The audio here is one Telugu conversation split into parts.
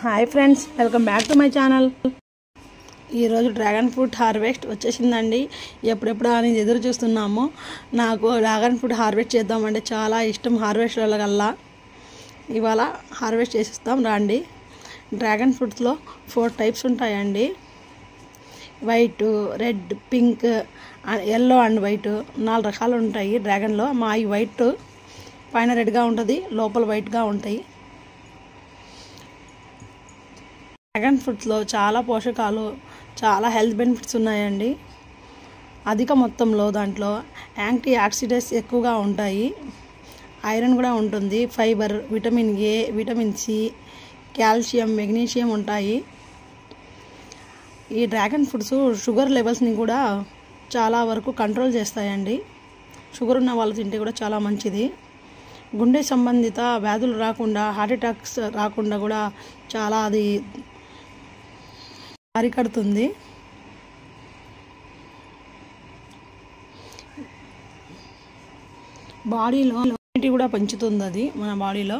Hi friends, welcome back to my channel. ఈరోజు డ్రాగన్ ఫ్రూట్ హార్వెస్ట్ వచ్చేసిందండి. ఎప్పుడెప్పుడు అని ఎదురు చూస్తున్నాము. నాకు డ్రాగన్ ఫ్రూట్ హార్వెస్ట్ చేద్దామంటే చాలా ఇష్టం. హార్వెస్ట్ వల్ల ఇవాళ హార్వెస్ట్ చేసిస్తాం రండి. డ్రాగన్ ఫ్రూట్స్లో 4 టైప్స్ ఉంటాయండి. White, red, pink, yellow and white 4 రకాలు ఉంటాయి డ్రాగన్లో. మా ఈ వైట్ పైన రెడ్గా ఉంటుంది, లోపల వైట్గా ఉంటాయి. డ్రాగన్ ఫ్రూట్స్లో చాలా పోషకాలు, చాలా హెల్త్ బెనిఫిట్స్ ఉన్నాయండి. అధిక మొత్తంలో దాంట్లో యాంటీ ఆక్సిడెంట్స్ ఎక్కువగా ఉంటాయి. ఐరన్ కూడా ఉంటుంది, fibre, vitamin A, vitamin C, calcium, magnesium ఉంటాయి. ఈ డ్రాగన్ ఫ్రూట్స్ షుగర్ లెవెల్స్ని కూడా చాలా వరకు కంట్రోల్ చేస్తాయండి. షుగర్ ఉన్న వాళ్ళు తింటే కూడా చాలా మంచిది. గుండె సంబంధిత వ్యాధులు రాకుండా, హార్ట్ అటాక్స్ రాకుండా కూడా చాలా అది అరికడుతుంది. బాడీలో ఇమ్యూనిటీ కూడా పెంచుతుంది అది మన బాడీలో.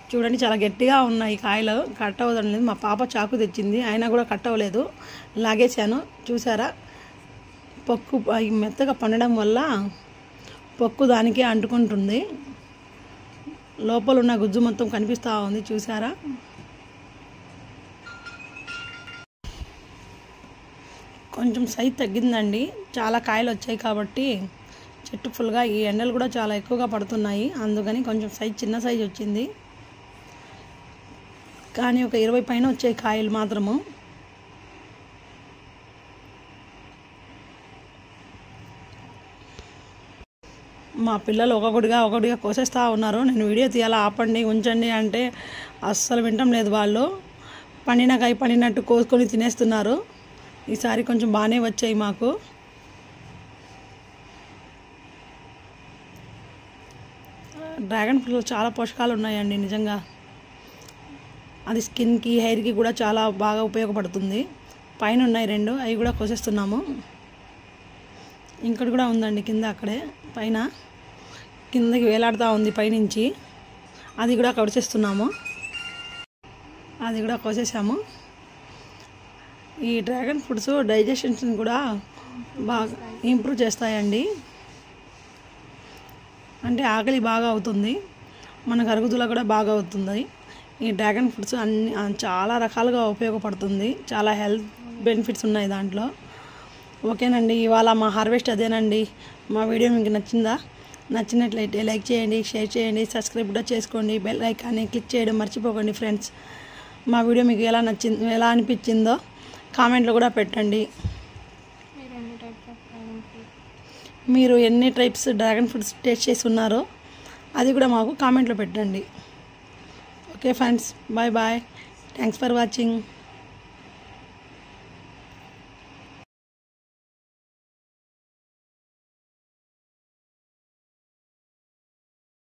చూడండి, చాలా గట్టిగా ఉన్నాయి కాయలు, కట్ అవ్వడం లేదు. మా పాప చాకు తెచ్చింది, అయినా కూడా కట్ అవ్వలేదు, లాగేశాను. చూసారా, పొక్కు మెత్తగా పండడం వల్ల పొక్కు దానికే అంటుకుంటుంది. లోపల ఉన్న గుజ్జు మొత్తం కనిపిస్తూ ఉంది, చూసారా. కొంచెం సైజ్ తగ్గిందండి, చాలా కాయలు వచ్చాయి కాబట్టి చెట్టు ఫుల్గా. ఈ ఎండలు కూడా చాలా ఎక్కువగా పడుతున్నాయి, అందుకని కొంచెం సైజ్ చిన్న సైజ్ వచ్చింది. కానీ ఒక 20 పైన వచ్చాయి కాయలు మాత్రము. మా పిల్లలు ఒకటిగా కోసేస్తూ ఉన్నారు. నేను వీడియో తీయాలా, ఆపండి, ఉంచండి అంటే అస్సలు వినటం లేదు. వాళ్ళు పండిన కాయ పండినట్టు కోసుకొని తినేస్తున్నారు. ఈసారి కొంచెం బాగానే వచ్చాయి మాకు. డ్రాగన్ ఫ్రూట్లో చాలా పోషకాలు ఉన్నాయండి నిజంగా. అది స్కిన్కి, హెయిర్కి కూడా చాలా బాగా ఉపయోగపడుతుంది. పైన ఉన్నాయి 2, అవి కూడా కోసేస్తున్నాము. ఇంకోటి కూడా ఉందండి కింద, అక్కడే పైన కిందకి వేలాడుతూ ఉంది పైనుంచి, అది కూడా కోసేస్తున్నాము. అది కూడా కోసేసాము. ఈ డ్రాగన్ ఫ్రూట్స్ డైజెషన్స్ని కూడా బాగా ఇంప్రూవ్ చేస్తాయండి. అంటే ఆకలి బాగా అవుతుంది, మనకు అరుగుదల కూడా బాగా అవుతుంది. ఈ డ్రాగన్ ఫ్రూట్స్ చాలా రకాలుగా ఉపయోగపడుతుంది. చాలా హెల్త్ బెనిఫిట్స్ ఉన్నాయి దాంట్లో. ఓకేనండి, ఇవాళ మా హార్వెస్ట్ అదేనండి. మా వీడియో మీకు నచ్చినట్లయితే లైక్ చేయండి, షేర్ చేయండి, సబ్స్క్రైబ్ కూడా చేసుకోండి. బెల్ ఐకాన్ని క్లిక్ చేయడం మర్చిపోకండి ఫ్రెండ్స్. మా వీడియో మీకు ఎలా అనిపించిందో కామెంట్లో కూడా పెట్టండి. మీరు ఎన్ని టైప్స్ డ్రాగన్ ఫ్రూట్స్ టేస్ట్ చేసి ఉన్నారో అది కూడా మాకు కామెంట్లో పెట్టండి. Okay friends, bye bye, thanks for watching.